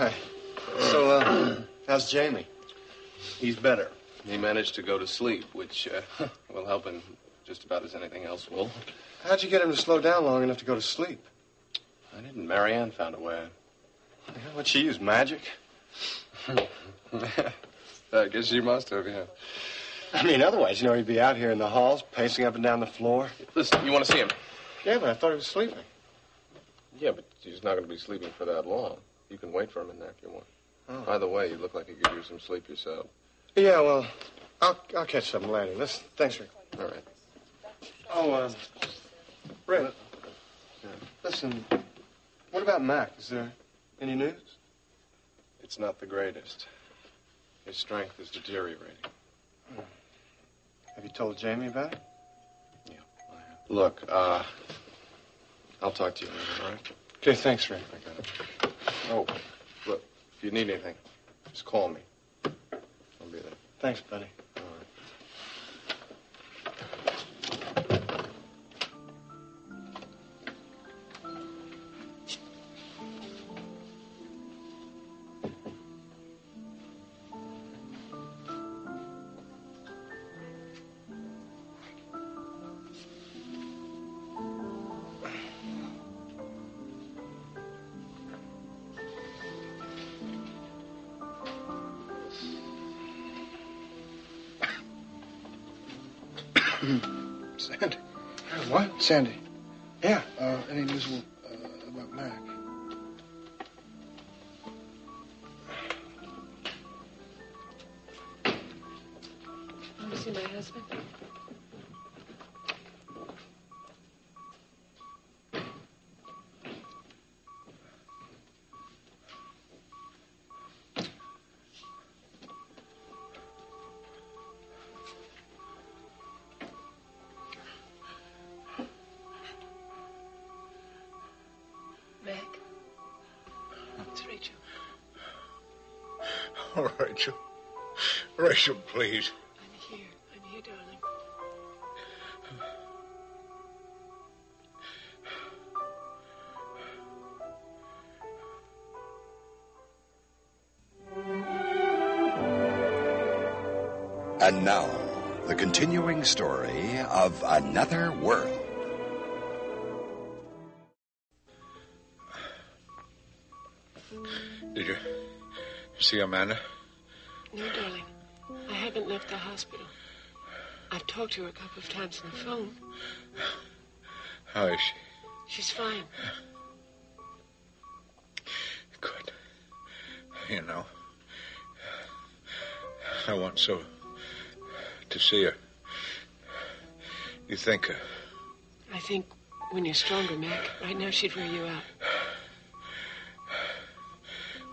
Hi. So, how's Jamie? He's better. He managed to go to sleep, which will help him just about as anything else will. How'd you get him to slow down long enough to go to sleep? I didn't. Marianne found a way. What'd she use, magic? I guess she must have, yeah. I mean, otherwise, he'd be out here in the halls, pacing up and down the floor. Listen, you want to see him? Yeah, but I thought he was sleeping. Yeah, but he's not going to be sleeping for that long. You can wait for him in there if you want. Oh. By the way, you look like you could use some sleep yourself. Yeah, well, I'll catch something later. Listen, thanks, Rick. All right. Oh, Rick. Yeah. Listen, what about Mac? Is there any news? It's not the greatest. His strength is deteriorating. Oh. Have you told Jamie about it? Yeah, I have. Look, I'll talk to you later, all right? Okay, thanks, Rick. I got it. Oh, look, if you need anything, just call me. I'll be there. Thanks, buddy. All right. Sandy. What? Sandy. Yeah. Any news about Mac? Want to see my husband? Oh, Rachel. Rachel, please. I'm here, darling. And now, the continuing story of Another World. Did you see Amanda? No, darling. I haven't left the hospital. I've talked to her a couple of times on the phone. How is she? She's fine. Good. You know, I want so to see her. You think... I think when you're stronger, Mac, right now she'd wear you out.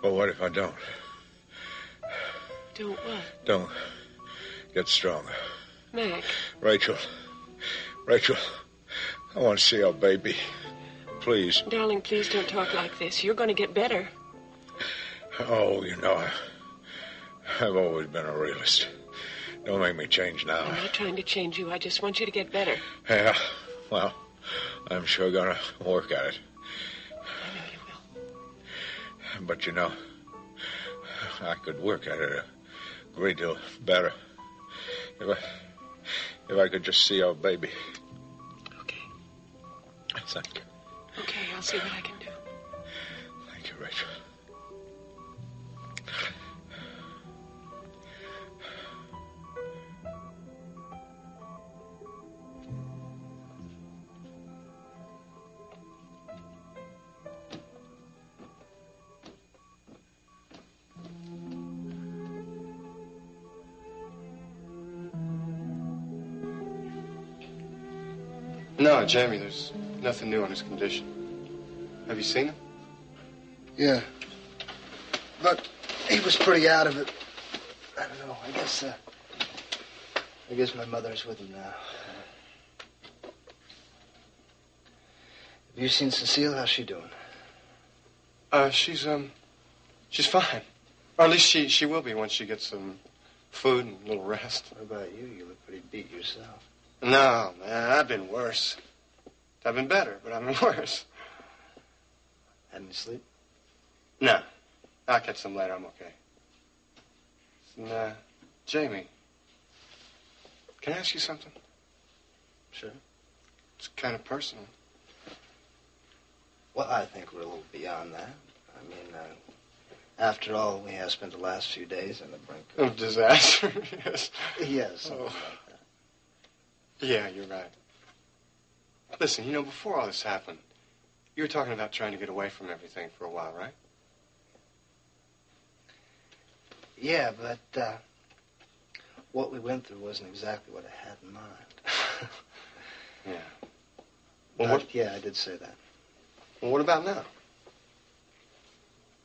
Well, what if I don't? Don't what? Don't get stronger. Mac. Rachel, I want to see our baby. Please. Darling, please don't talk like this. You're going to get better. Oh, you know, I've always been a realist. Don't make me change now. I'm not trying to change you. I just want you to get better. Yeah, well, I'm sure gonna work at it. I know you will. But you know, I could work at it a great deal better if I could just see our baby. Okay. Thank you. Okay, I'll see what I can do. Thank you, Rachel. No, Jamie, there's nothing new on his condition. Have you seen him? Yeah. But he was pretty out of it. I don't know. I guess my mother's with him now. Have you seen Cecile? How's she doing? She's fine. Or at least she will be once she gets some food and a little rest. What about you? You look pretty beat yourself. No, man, I've been worse. I've been better, but I've been worse. Having sleep? No. I'll catch them later. I'm okay. And, Jamie, can I ask you something? Sure. It's kind of personal. Well, I think we're a little beyond that. I mean, after all, we have spent the last few days on the brink of disaster. Yes. Yes, something like that. Yeah, you're right. Listen, you know, before all this happened, you were talking about trying to get away from everything for a while, right? Yeah, but what we went through wasn't exactly what I had in mind. Yeah. Well, yeah, I did say that. Well, what about now?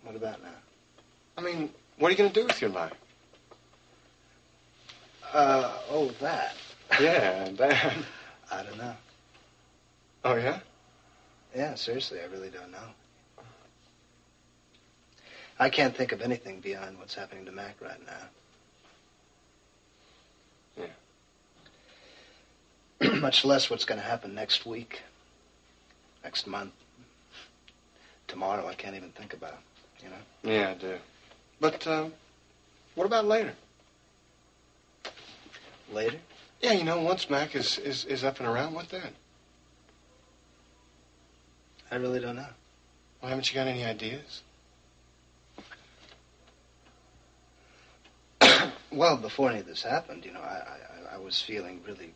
What about now? I mean, what are you going to do with your life? That. Yeah, that. I don't know. Oh, yeah? Yeah, seriously, I really don't know. I can't think of anything beyond what's happening to Mac right now. Yeah. Much less what's going to happen next week, next month, tomorrow. I can't even think about, you know? Yeah, I do. But, what about later? Later? Yeah, you know, once Mac is up and around, what then? I really don't know. Well, haven't you got any ideas? Well, before any of this happened, you know, I was feeling really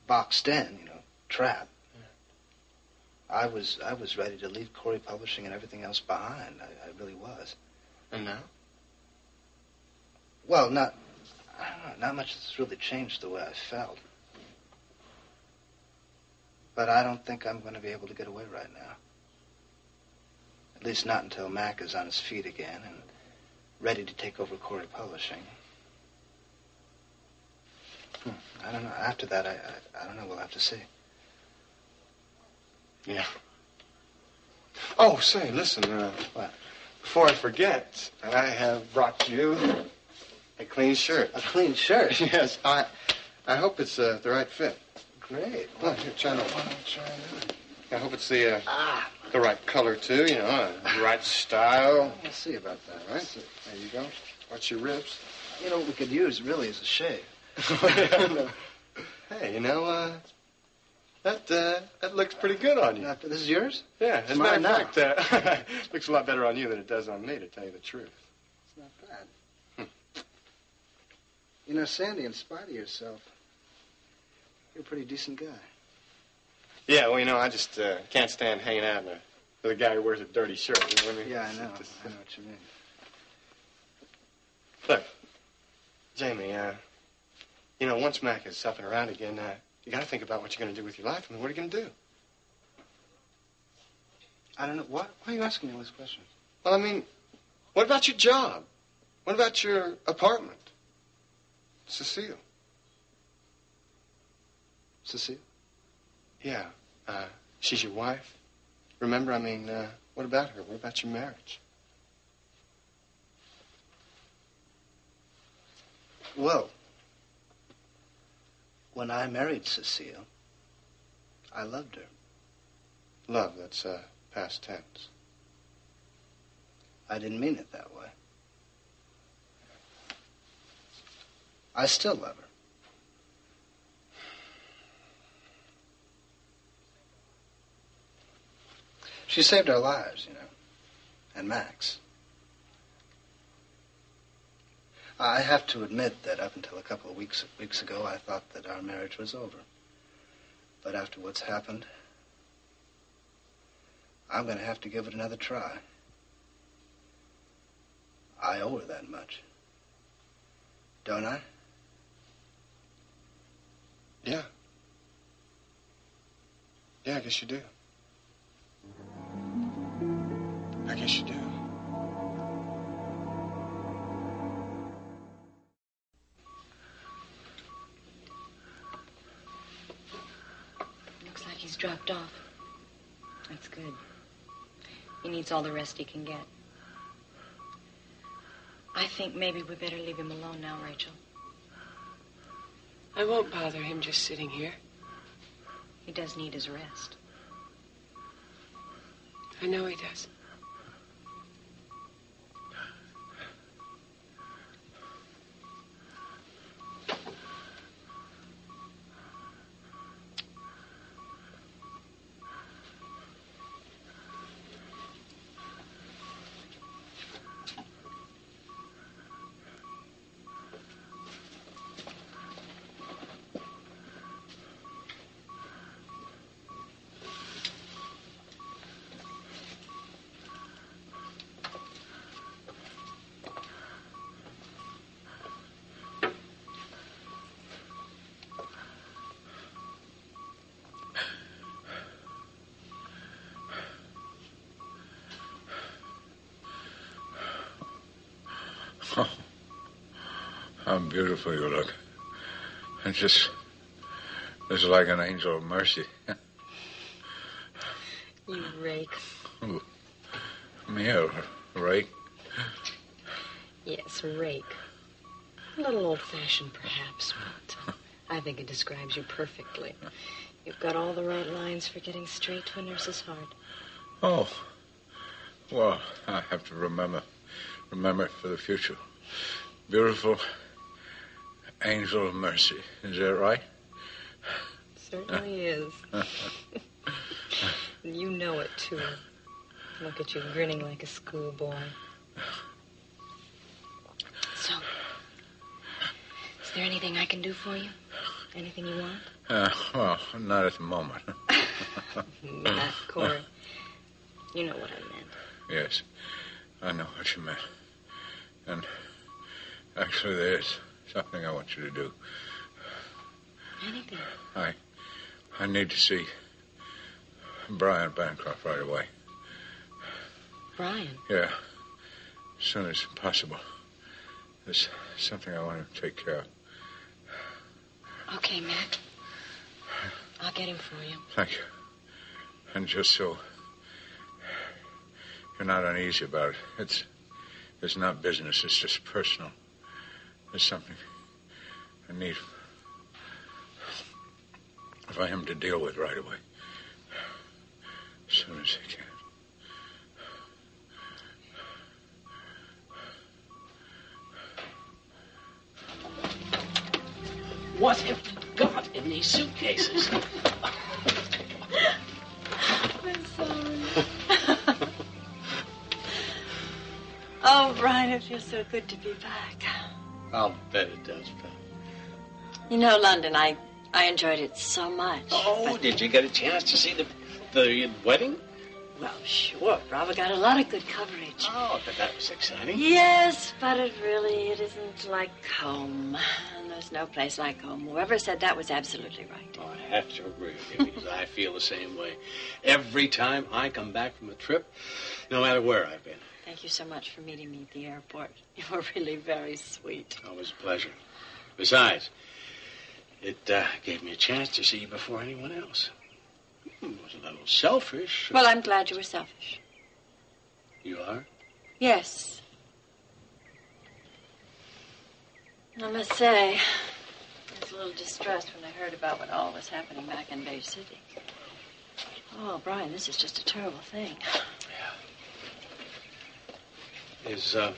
boxed in, you know, trapped. Yeah. I was ready to leave Cory Publishing and everything else behind. I really was. And now? Well, I don't know, not much has really changed the way I felt. But I don't think I'm going to be able to get away right now. At least not until Mac is on his feet again and ready to take over Cory Publishing. I don't know. After that, I don't know. We'll have to see. Yeah. Oh, say, listen. What? Before I forget, I have brought you a clean shirt. A clean shirt? Yes. I hope it's the right fit. Great. Well, here, try it. I hope it's the right color, too, you know, the right style. We'll see about that. All right, there you go. Watch your ribs. You know, what we could use, really, is a shave. Hey, you know, that looks pretty good on you. This is yours? Yeah, as a Mine matter of fact, looks a lot better on you than it does on me, to tell you the truth. It's not bad. You know, Sandy, in spite of yourself, you're a pretty decent guy. Yeah, well, you know, I just can't stand hanging out with a guy who wears a dirty shirt. You know what I mean? Yeah, I know. I know what you mean. Look, Jamie, you know, once Mac is up and around again, you got to think about what you're going to do with your life. I mean, what are you going to do? I don't know. Why are you asking me all these questions? Well, I mean, what about your job? What about your apartment? Cecile. Cecile? Yeah. She's your wife. Remember, I mean, what about her? What about your marriage? Well, when I married Cecile, I loved her. Love, that's past tense. I didn't mean it that way. I still love her. She saved our lives, you know, and Mac's. I have to admit that up until a couple of weeks ago, I thought that our marriage was over. But after what's happened, I'm going to have to give it another try. I owe her that much. Don't I? Yeah. Yeah, I guess you do. I guess you do. Looks like he's dropped off. That's good. He needs all the rest he can get. I think maybe we better leave him alone now, Rachel. I won't bother him just sitting here. He does need his rest. I know he does. How beautiful you look. It's just like an angel of mercy. You rake. Ooh. Me, a rake? Yes, rake. A little old-fashioned, perhaps, but I think it describes you perfectly. You've got all the right lines for getting straight to a nurse's heart. Oh. Well, I have to remember it for the future. Beautiful angel of mercy. Is that right? Certainly is. You know it, too. Look at you grinning like a schoolboy. So, is there anything I can do for you? Anything you want? Well, not at the moment. Not Cory. You know what I meant. Yes, I know what you meant. And actually, there's something I want you to do. Anything? I need to see Brian Bancroft right away. Brian? Yeah, as soon as possible. There's something I want him to take care of. Okay, Mac. I'll get him for you. Thank you. And just so you're not uneasy about it, it's not business, it's just personal. There's something I need for him to deal with right away. As soon as he can. What have you got in these suitcases? I'm sorry. Oh, Brian, it feels so good to be back. I'll bet it does, pal. You know, London, I enjoyed it so much. Oh, but... did you get a chance to see the wedding? Well, sure. Bravo got a lot of good coverage. Oh, that was exciting. Yes, but it isn't like home. And there's no place like home. Whoever said that was absolutely right. Oh, I have to agree with you because I feel the same way. Every time I come back from a trip, no matter where I've been. Thank you so much for meeting me at the airport. You were really very sweet. Always a pleasure. Besides, it gave me a chance to see you before anyone else. It was a little selfish. Well, I'm glad you were selfish. You are? Yes. I must say, I was a little distressed when I heard about what all was happening back in Bay City. Oh, Brian, this is just a terrible thing. Yeah. Is, that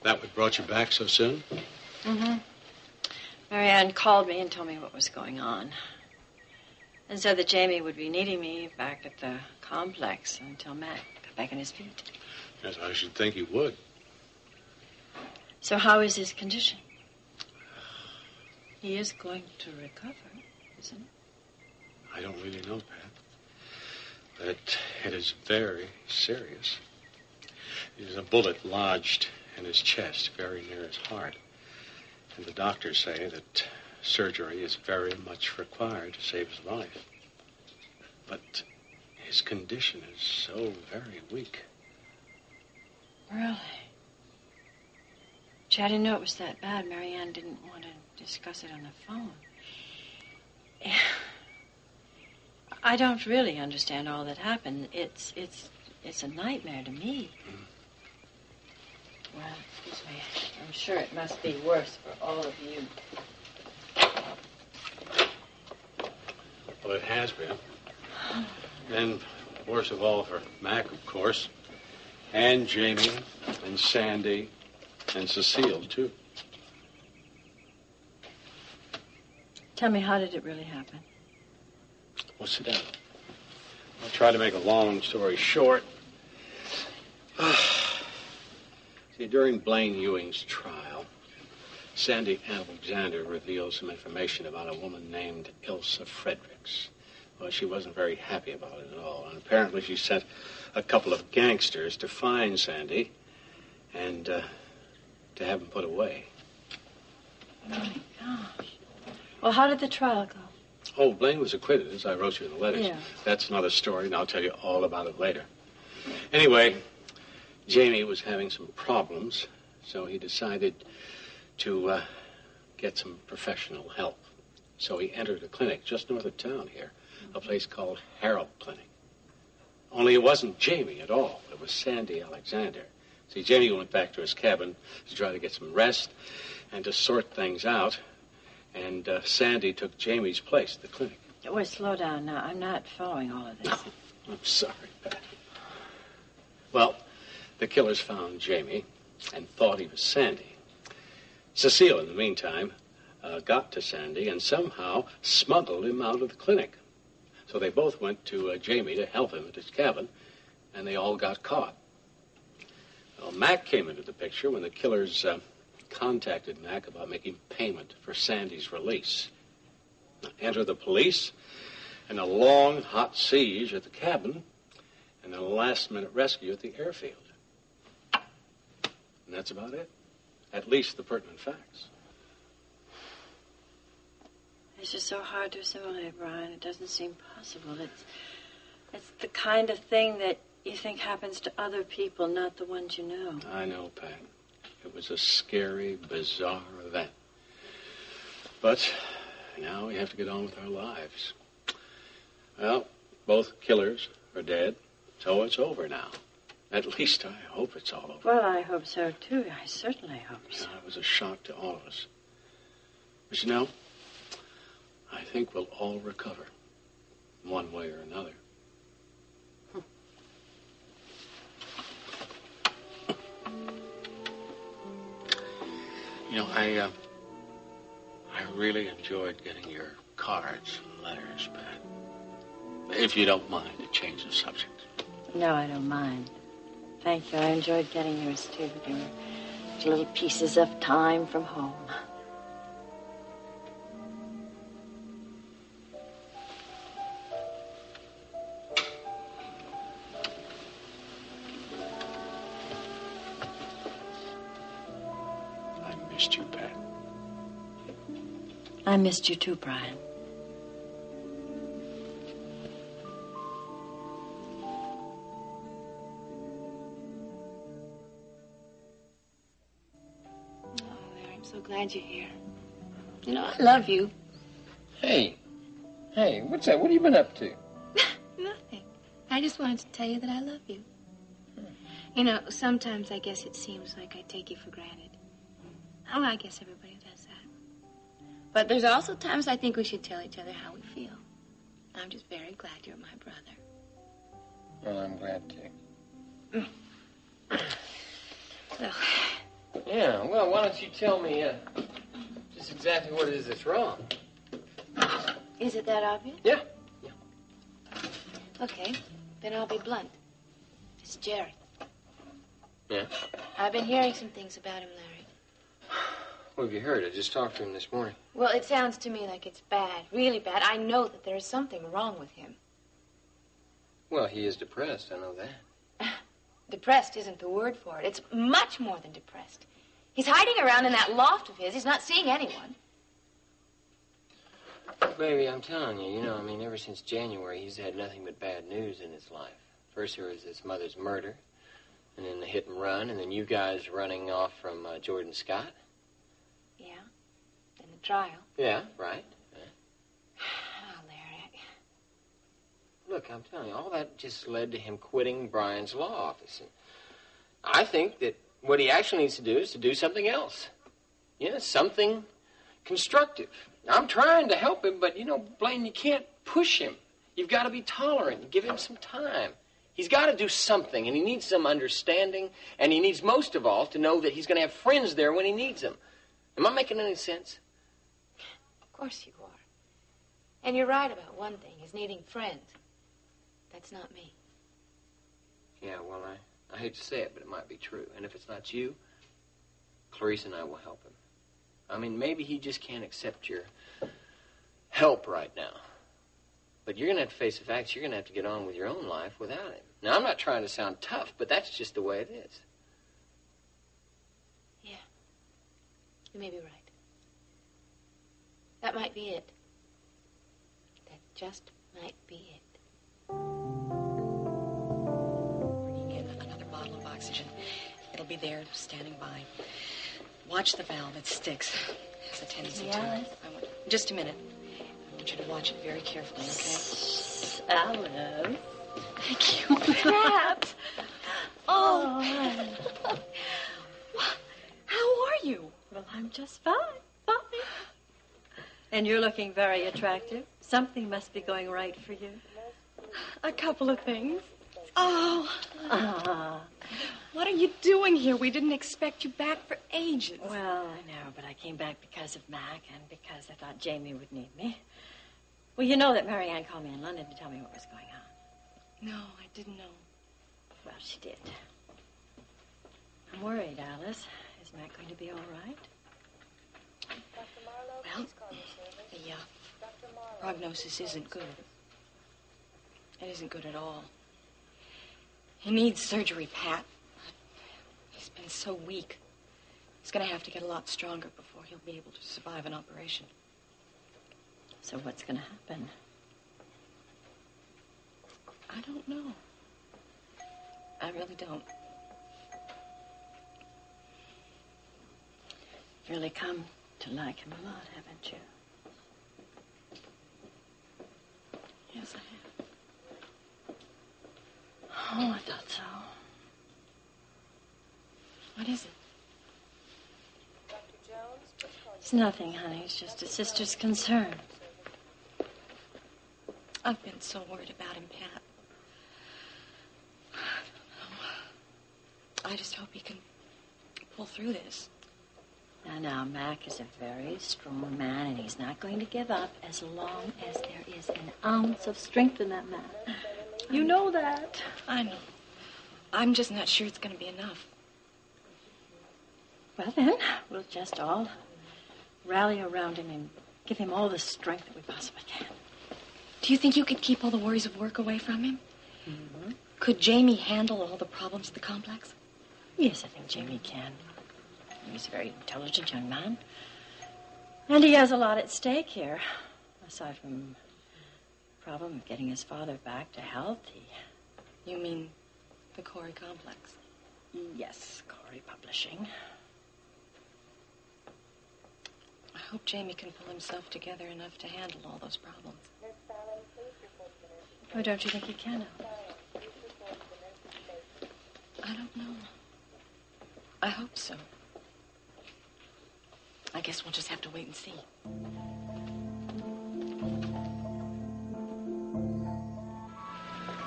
what brought you back so soon? Mm-hmm. Marianne called me and told me what was going on. And said that Jamie would be needing me back at the complex until Mac got back on his feet. Yes, I should think he would. So how is his condition? He is going to recover, isn't he? I don't really know, Pat. But it is very serious. There's a bullet lodged in his chest, very near his heart. And the doctors say that surgery is very much required to save his life. But his condition is so very weak. Really? Gee, I didn't know it was that bad. Marianne didn't want to discuss it on the phone. I don't really understand all that happened. It's a nightmare to me. Well, excuse me. I'm sure it must be worse for all of you. Well, it has been. And worst of all for Mac, of course. And Jamie, and Sandy, and Cecile, too. Tell me, how did it really happen? Well, sit down. I'll try to make a long story short. See, during Blaine Ewing's trial, Sandy Alexander revealed some information about a woman named Ilsa Fredericks. Well, she wasn't very happy about it at all. And apparently she sent a couple of gangsters to find Sandy and to have him put away. Oh, my gosh. Well, how did the trial go? Oh, Blaine was acquitted, as I wrote you in the letters. Yeah. That's another story, and I'll tell you all about it later. Anyway, Jamie was having some problems, so he decided to get some professional help. So he entered a clinic just north of town here, a place called Harold Clinic. Only it wasn't Jamie at all. It was Sandy Alexander. See, Jamie went back to his cabin to try to get some rest and to sort things out. And Sandy took Jamie's place at the clinic. Wait, slow down now. I'm not following all of this. I'm sorry, Pat. Well, the killers found Jamie and thought he was Sandy. Cecile, in the meantime, got to Sandy and somehow smuggled him out of the clinic. So they both went to Jamie to help him at his cabin, and they all got caught. Well, Mac came into the picture when the killers contacted Mac about making payment for Sandy's release. Now, enter the police, and a long, hot siege at the cabin, and then a last-minute rescue at the airfield. And that's about it. At least the pertinent facts. It's just so hard to assimilate, Brian. It doesn't seem possible. It's the kind of thing that you think happens to other people, not the ones you know. I know, Pat. It was a scary, bizarre event. But now we have to get on with our lives. Well, both killers are dead, so it's over now. At least I hope it's all over. Well, I hope so, too. I certainly hope so. It was a shock to all of us. But you know, I think we'll all recover, one way or another. You know, I really enjoyed getting your cards and letters, Pat. If you don't mind to change the subject. No, I don't mind. Thank you. I enjoyed getting yours, too. They were little pieces of time from home. I missed you, Pat. I missed you, too, Brian. Glad you're here. You know, I love you. Hey, what's that? What have you been up to? Nothing. I just wanted to tell you that I love you. You know, sometimes I guess it seems like I take you for granted. Oh, I guess everybody does that. But there's also times I think we should tell each other how we feel. I'm just very glad you're my brother. Well, I'm glad too. Well... Yeah, well, why don't you tell me just exactly what it is that's wrong? Is it that obvious? Yeah. Okay, then I'll be blunt. It's Jerry. Yeah? I've been hearing some things about him, Larry. What have you heard? I just talked to him this morning. Well, it sounds to me like it's bad, really bad. I know that there is something wrong with him. Well, he is depressed, I know that. Depressed isn't the word for it. It's much more than depressed. He's hiding around in that loft of his. He's not seeing anyone. Baby, I'm telling you, ever since January, he's had nothing but bad news in his life. First, there was his mother's murder, and then the hit and run, and then you guys running off from Jordan Scott. Yeah, and the trial. Yeah, right. Oh, Larry. Look, I'm telling you, all that just led to him quitting Brian's law office. And I think that what he actually needs to do is to do something else. Something constructive. I'm trying to help him, but, Blaine, you can't push him. You've got to be tolerant. Give him some time. He's got to do something, and he needs some understanding, and he needs, most of all, to know that he's going to have friends there when he needs them. Am I making any sense? Of course you are. And you're right about one thing, is needing friends. That's not me. Yeah, well, I hate to say it, but it might be true. And if it's not you, Clarice and I will help him. Maybe he just can't accept your help right now. But you're going to have to face the facts. You're going to have to get on with your own life without him. Now, I'm not trying to sound tough, but that's just the way it is. Yeah. You may be right. That might be it. That just might be it. Bringing in another bottle of oxygen. It'll be there standing by. Watch the valve. It sticks. It has a tendency to. Just a minute. I want you to watch it very carefully, okay? Alice. Thank you. Pat. Oh. How are you? Well, I'm just fine. Fine. And you're looking very attractive. Something must be going right for you. A couple of things. Oh. What are you doing here? We didn't expect you back for ages. Well, I know, but I came back because of Mac and because I thought Jamie would need me. Well, you know that Marianne called me in London to tell me what was going on. No, I didn't know. Well, she did. I'm worried, Alice. Is Mac going to be all right? Well, the prognosis isn't good. It isn't good at all. He needs surgery, Pat. He's been so weak. He's going to have to get a lot stronger before he'll be able to survive an operation. So what's going to happen? I don't know. I really don't. You've really come to like him a lot, haven't you? Yes, I have. Oh, I thought so. What is it? It's nothing, honey. It's just a sister's concern. I've been so worried about him, Pat. I just hope he can pull through this. Now, Mac is a very strong man, and he's not going to give up as long as there is an ounce of strength in that man. You know that. I know. I'm just not sure it's going to be enough. Well, then, we'll just all rally around him and give him all the strength that we possibly can. Do you think you could keep all the worries of work away from him? Mm-hmm. Could Jamie handle all the problems at the complex? Yes, I think Jamie can. He's a very intelligent young man. And he has a lot at stake here. Aside from the problem of getting his father back to health, You mean the Cory complex? Yes, Cory Publishing. I hope Jamie can pull himself together enough to handle all those problems. Or don't you think he can? I don't know. I hope so. I guess we'll just have to wait and see.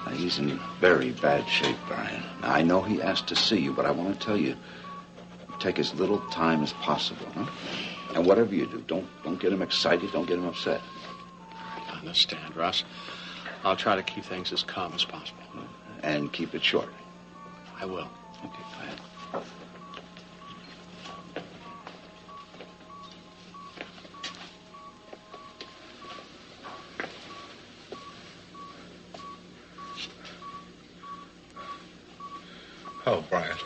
Now, he's in very bad shape, Brian. Now, I know he asked to see you, but I want to tell you, take as little time as possible, huh? And whatever you do, don't get him excited, don't get him upset. I understand, Russ. I'll try to keep things as calm as possible. And keep it short. I will. Okay, go ahead. Oh, Brian,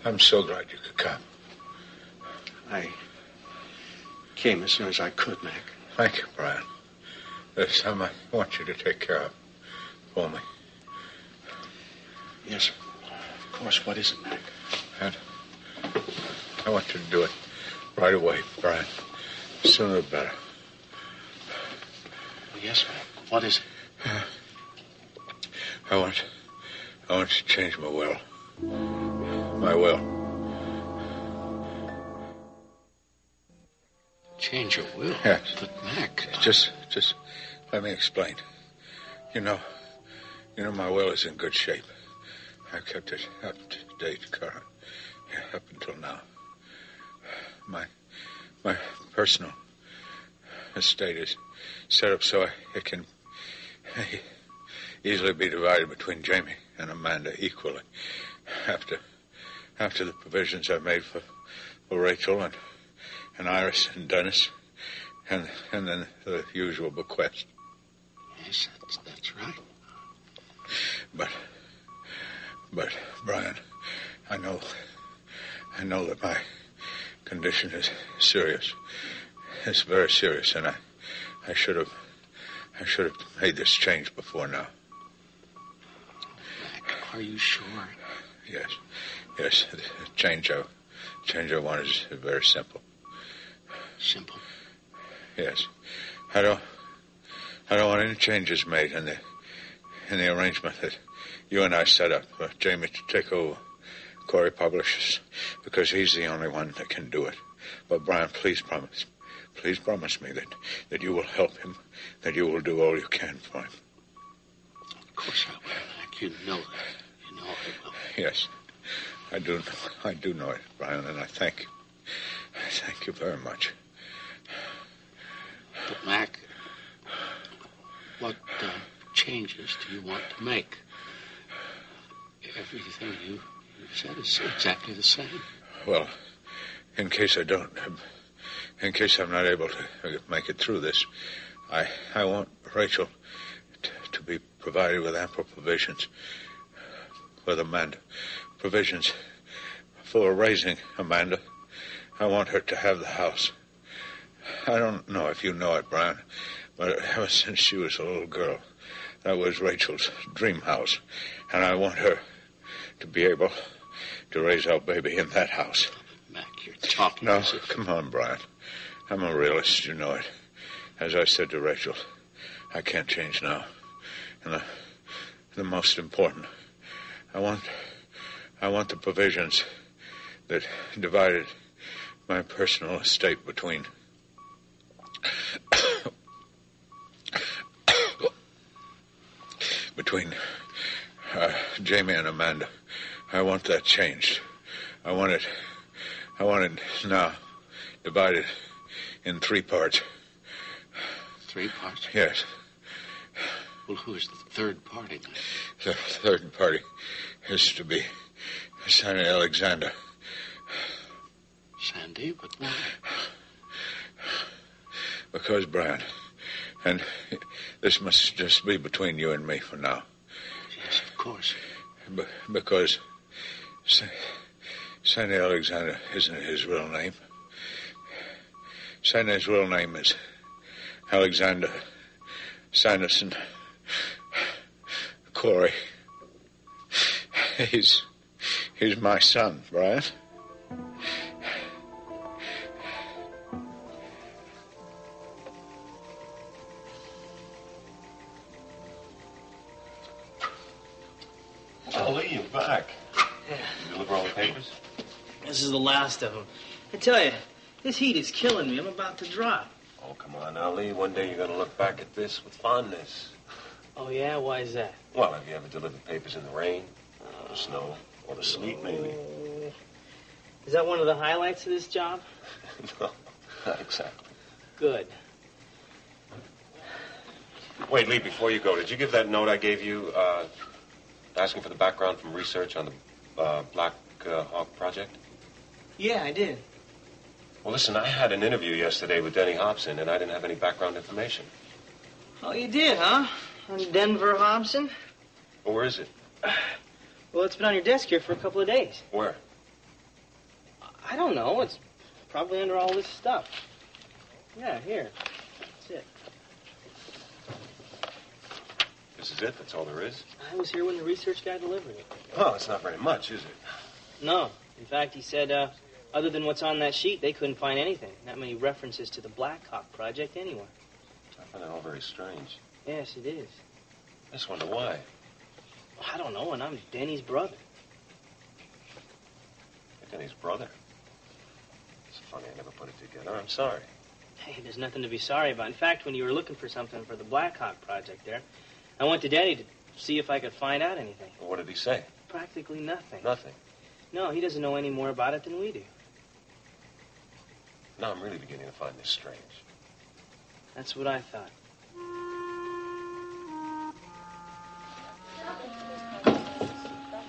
I'm so glad you could come. I came as soon as I could, Mac. Thank you, Brian. There's something I want you to take care of for me. Yes, of course. What is it, Mac? And I want you to do it right away, Brian. Sooner the better. Yes, Mac. What is it? I want you to change my will. My will. Change your will? Yes. But, Mac... Just let me explain. You know, my will is in good shape. I've kept it up to date, current, up until now. My personal estate is set up so it can easily be divided between Jamie and Amanda equally. After the provisions I've made for Rachel and Iris and Dennis, and then the usual bequest. Yes, that's right. But Brian, I know that my condition is serious. It's very serious, and I should have made this change before now. Mac, are you sure? Yes, the change change I want is very simple. Simple? Yes. I don't want any changes made in the arrangement that you and I set up for Jamie to take over Cory Publishers, because he's the only one that can do it. But Brian, please promise me that you will help him, that you will do all you can for him. Of course I will, Mac. You know that. You know I will. Yes, I do know it, Brian, and I thank you. I thank you very much. But, Mac, what changes do you want to make? Everything you've said is exactly the same. Well, in case I'm not able to make it through this, I want Rachel to be provided with ample provisions with Amanda. Provisions for raising Amanda. I want her to have the house. I don't know if you know it, Brian, but ever since she was a little girl, that was Rachel's dream house. And I want her to be able to raise our baby in that house. Mac, you're talking. No, come on, Brian. I'm a realist, you know it. As I said to Rachel, I can't change now. And the most important, I want the provisions that divided my personal estate between Jamie and Amanda. I want that changed. I want it now divided in 3 parts. 3 parts? Yes. Well, who is the third party? The third party is to be Sandy Alexander. Sandy? But why? Because, Brian, and this must just be between you and me for now. Yes, of course. Because Sandy Alexander isn't his real name. Sandy's real name is Alexander Sanderson Cory. He's my son, Brian. Oh, Leigh, you're back. Yeah. You deliver all the papers? This is the last of them. I tell you, this heat is killing me. I'm about to drop. Oh, come on now, Leigh. One day you're going to look back at this with fondness. Oh, yeah? Why is that? Well, have you ever delivered papers in the rain, or the snow, or the sleet, maybe? Is that one of the highlights of this job? No, not exactly. Good. Wait, Leigh, before you go, did you give that note I gave you, asking for the background from research on the Blackhawk Project? Yeah, I did. Well, listen, I had an interview yesterday with Denny Hobson, and I didn't have any background information. Oh, you did, huh? On Denver Hobson? Well, where is it? Well, it's been on your desk here for a couple of days. Where? I don't know. It's probably under all this stuff. Yeah, here. That's it. This is it? That's all there is? I was here when the research guy delivered it. Oh, it's not very much, is it? No. In fact, he said, other than what's on that sheet, they couldn't find anything. Not many references to the Blackhawk Project anywhere. I find that all very strange. Yes, it is. I just wonder why. I don't know, and I'm Denny's brother. You're Denny's brother? It's funny, I never put it together. I'm sorry. Hey, there's nothing to be sorry about. In fact, when you were looking for something for the Blackhawk Project there, I went to Denny to see if I could find out anything. Well, what did he say? Practically nothing. Nothing? No, he doesn't know any more about it than we do. Now I'm really beginning to find this strange. That's what I thought.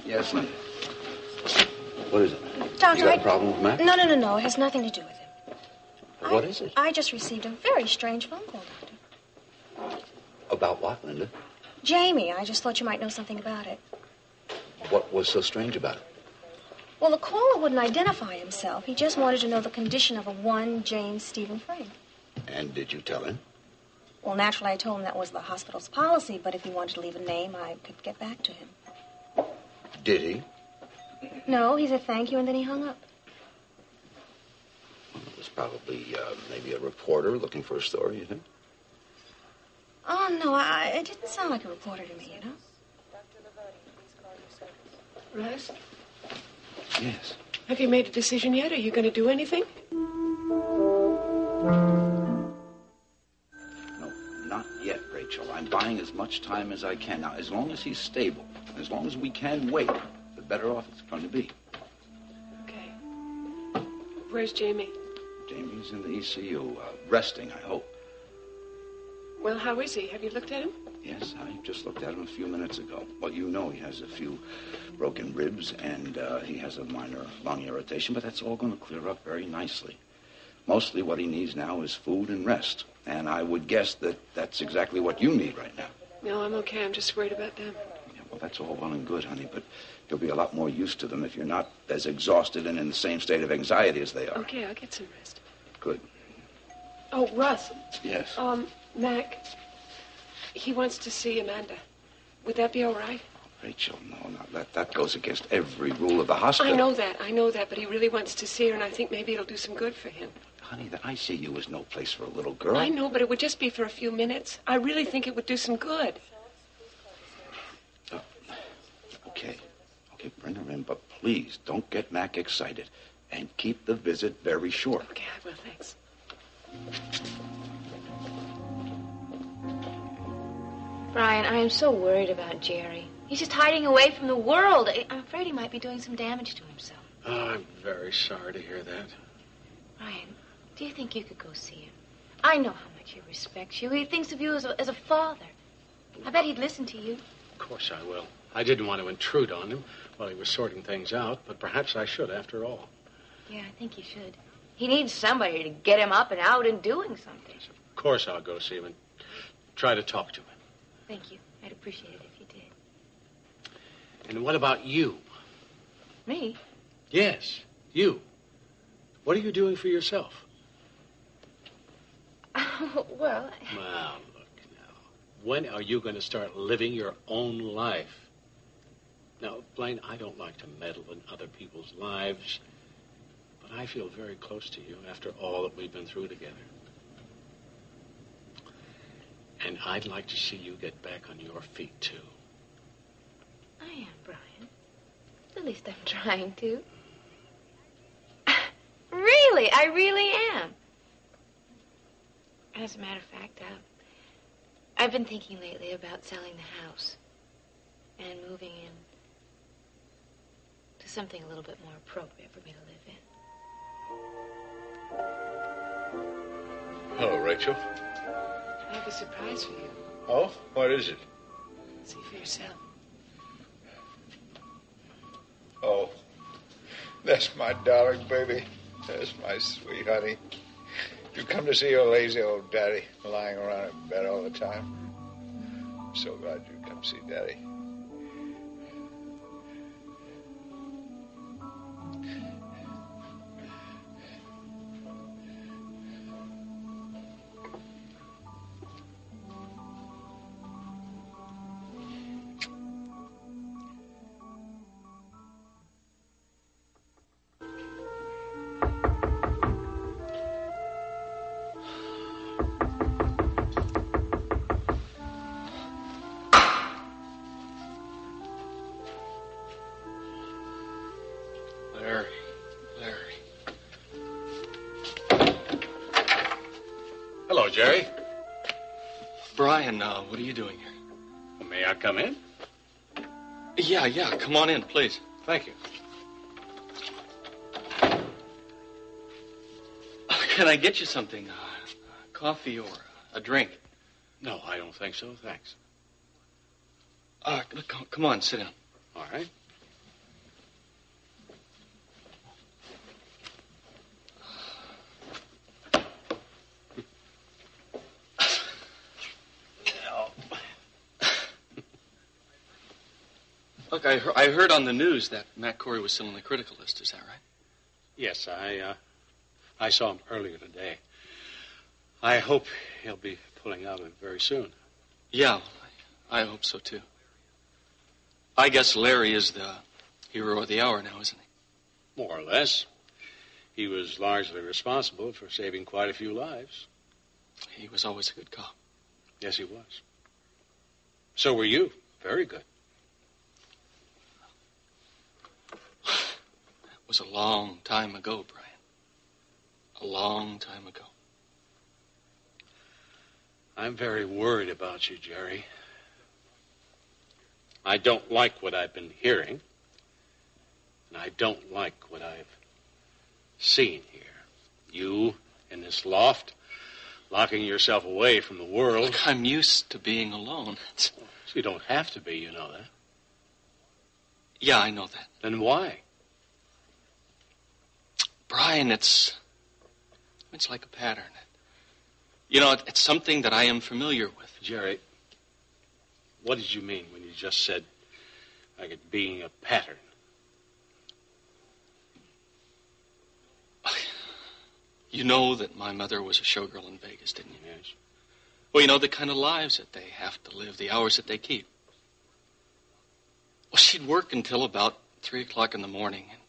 Yes, Leigh. What is it? Doctor, you got a problem with Mac? No. It has nothing to do with him. What is it? I just received a very strange phone call, Doctor. About what, Linda? Jamie, I just thought you might know something about it. What was so strange about it? Well, the caller wouldn't identify himself. He just wanted to know the condition of a one James Stephen Frame. And did you tell him? Well, naturally, I told him that was the hospital's policy, but if he wanted to leave a name, I could get back to him. Did he? No, he said thank you, and then he hung up. Probably maybe a reporter looking for a story, you think? Oh, no, it didn't sound like a reporter to me, you know? Russ, Yes. have you made a decision yet? Are you going to do anything? No, not yet, Rachel. I'm buying as much time as I can. Now, as long as he's stable, as long as we can wait, the better off it's going to be. Okay. Where's Jamie? Jamie's in the ECU, resting, I hope. Well, how is he? Have you looked at him? Yes, I just looked at him a few minutes ago. Well, you know he has a few broken ribs and he has a minor lung irritation, but that's all going to clear up very nicely. Mostly what he needs now is food and rest, and I would guess that that's exactly what you need right now. No, I'm okay. I'm just worried about them. Yeah, well, that's all well and good, honey, but you'll be a lot more used to them if you're not as exhausted and in the same state of anxiety as they are. Okay, I'll get some rest. Good. Oh, Russ. Yes. Mac, he wants to see Amanda. Would that be all right? Rachel, no, that goes against every rule of the hospital. I know that, but he really wants to see her, and I think maybe it'll do some good for him. Honey, the ICU is no place for a little girl. I know, but it would just be for a few minutes. I really think it would do some good. Okay, bring her in, but please don't get Mac excited. And keep the visit very short. Okay, I will, thanks. Brian, I am so worried about Jerry. He's just hiding away from the world. I'm afraid he might be doing some damage to himself. Oh, I'm very sorry to hear that. Brian, do you think you could go see him? I know how much he respects you. He thinks of you as a father. I bet he'd listen to you. Of course I will. I didn't want to intrude on him while he was sorting things out, but perhaps I should after all. Yeah, I think you should. He needs somebody to get him up and out and doing something. Yes, of course I'll go see him and try to talk to him. Thank you. I'd appreciate it if you did. And what about you? Me? Yes, you. What are you doing for yourself? Well... Now, look now. When are you going to start living your own life? Now, Blaine, I don't like to meddle in other people's lives, but I feel very close to you after all that we've been through together. And I'd like to see you get back on your feet, too. I am, Brian. At least I'm trying to. Really, I really am. As a matter of fact, I've been thinking lately about selling the house and moving in to something a little bit more appropriate for me to live in. Hello, Rachel. I have a surprise for you. Oh, what is it? See for yourself. Oh, that's my darling baby. That's my sweet honey. You come to see your lazy old daddy lying around in bed all the time. I'm so glad you come see Daddy. Hello, Jerry. Brian, what are you doing here? Well, may I come in? Yeah, come on in, please. Thank you. Can I get you something? Coffee or a drink? No, I don't think so. Thanks. Look, come on, sit down. All right. Look, I heard on the news that Matt Cory was still on the critical list. Is that right? Yes, I saw him earlier today. I hope he'll be pulling out of it very soon. Yeah, I hope so, too. I guess Larry is the hero of the hour now, isn't he? More or less. he was largely responsible for saving quite a few lives. He was always a good cop. Yes, he was. So were you. Very good. It was a long time ago, Brian. A long time ago. I'm very worried about you, Jerry. I don't like what I've been hearing, and I don't like what I've seen here. You in this loft, locking yourself away from the world. Look, I'm used to being alone. So you don't have to be, you know that. Yeah, I know that. Then why? Brian, it's like a pattern. You know, it's something that I am familiar with. Jerry, what did you mean when you just said like it being a pattern? You know that my mother was a showgirl in Vegas, didn't you? Yes. Well, you know the kind of lives that they have to live, the hours that they keep. Well, she'd work until about 3 o'clock in the morning. And,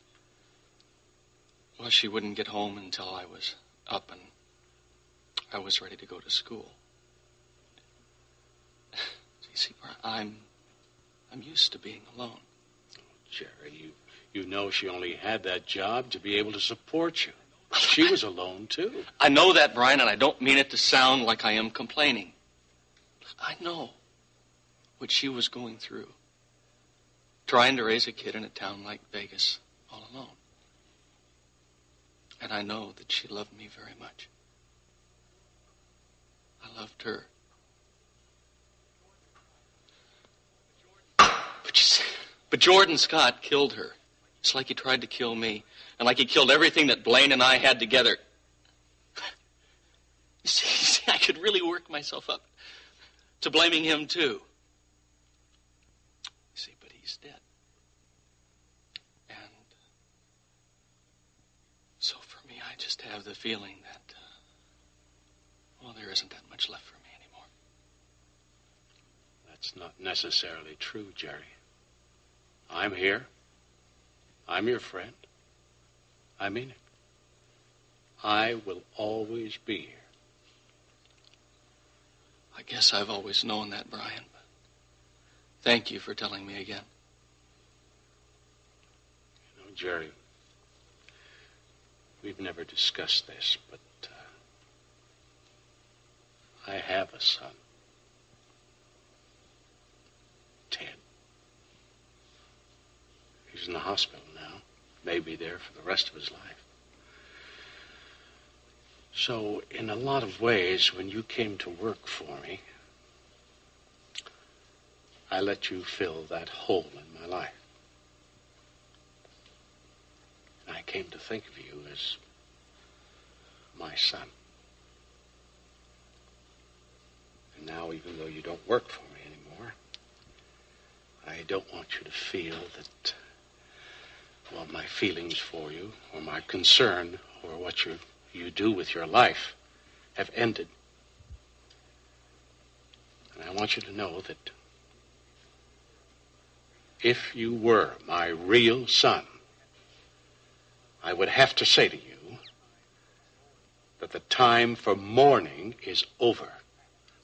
well, she wouldn't get home until I was up and I was ready to go to school. You see, I'm used to being alone. Jerry, you know she only had that job to be able to support you. She was alone, too. I know that, Brian, and I don't mean it to sound like I am complaining. I know what she was going through, trying to raise a kid in a town like Vegas all alone. And I know that she loved me very much. I loved her. But Jordan Scott killed her. It's like he tried to kill me. And like he killed everything that Blaine and I had together. You see, I could really work myself up to blaming him, too. You see, but he's dead. And so for me, I just have the feeling that, well, there isn't that much left for me anymore. That's not necessarily true, Jerry. I'm here. I'm your friend. I mean it. I will always be here. I guess I've always known that, Brian. But thank you for telling me again. You know, Jerry, we've never discussed this, but I have a son. Ted. He's in the hospital now. May be there for the rest of his life. So, in a lot of ways, when you came to work for me, I let you fill that hole in my life. I came to think of you as my son. And now, even though you don't work for me anymore, I don't want you to feel that, well, my feelings for you, or my concern, or what you do with your life have ended. And I want you to know that if you were my real son, I would have to say to you that the time for mourning is over.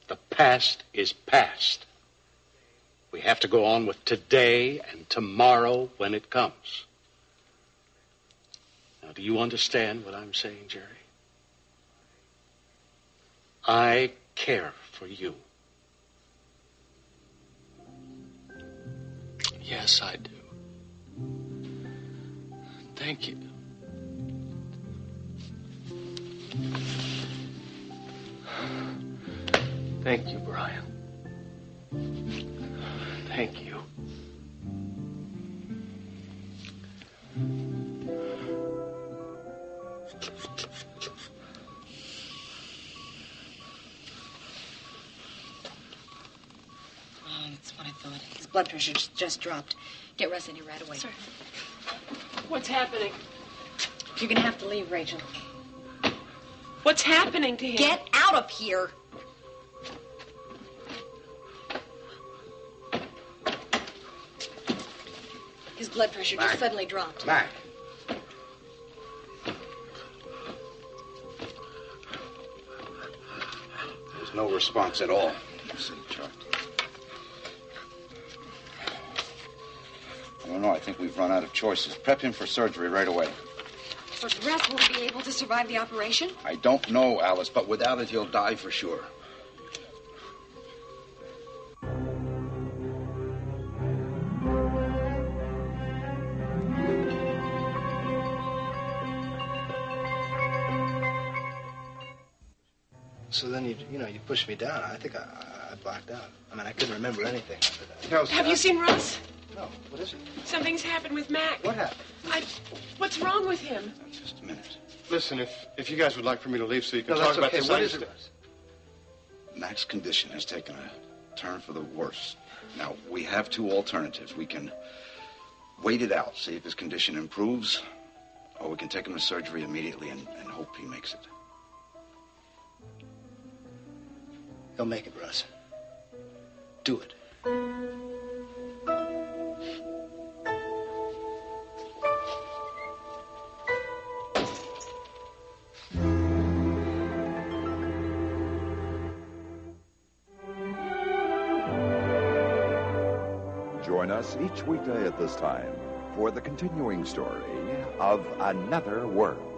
The past is past. We have to go on with today and tomorrow when it comes. Now, do you understand what I'm saying, Jerry? I care for you. Yes, I do. Thank you. Thank you, Brian. Thank you. That's what I thought. His blood pressure just dropped. Get Russ in here right away. Sir, what's happening? You're gonna have to leave, Rachel. What's happening to him? Get out of here! His blood pressure just suddenly dropped. Mac. There's no response at all. Let's see, chart. I don't know. I think we've run out of choices. Prep him for surgery right away. But Russ won't be able to survive the operation? I don't know, Alice, but without it, he'll die for sure. So then you pushed me down. I think I blacked out. I mean, I couldn't remember anything after that. Have you seen Russ? No. What is it? Something's happened with Mac. What happened? What's wrong with him? Just a minute. Listen, if you guys would like for me to leave so you can No, talk that's about okay. this... What is it? Mac's condition has taken a turn for the worse. Now, we have two alternatives. We can wait it out, see if his condition improves, or we can take him to surgery immediately and hope he makes it. He'll make it, Russ. Do it. Join us each weekday at this time for the continuing story of Another World.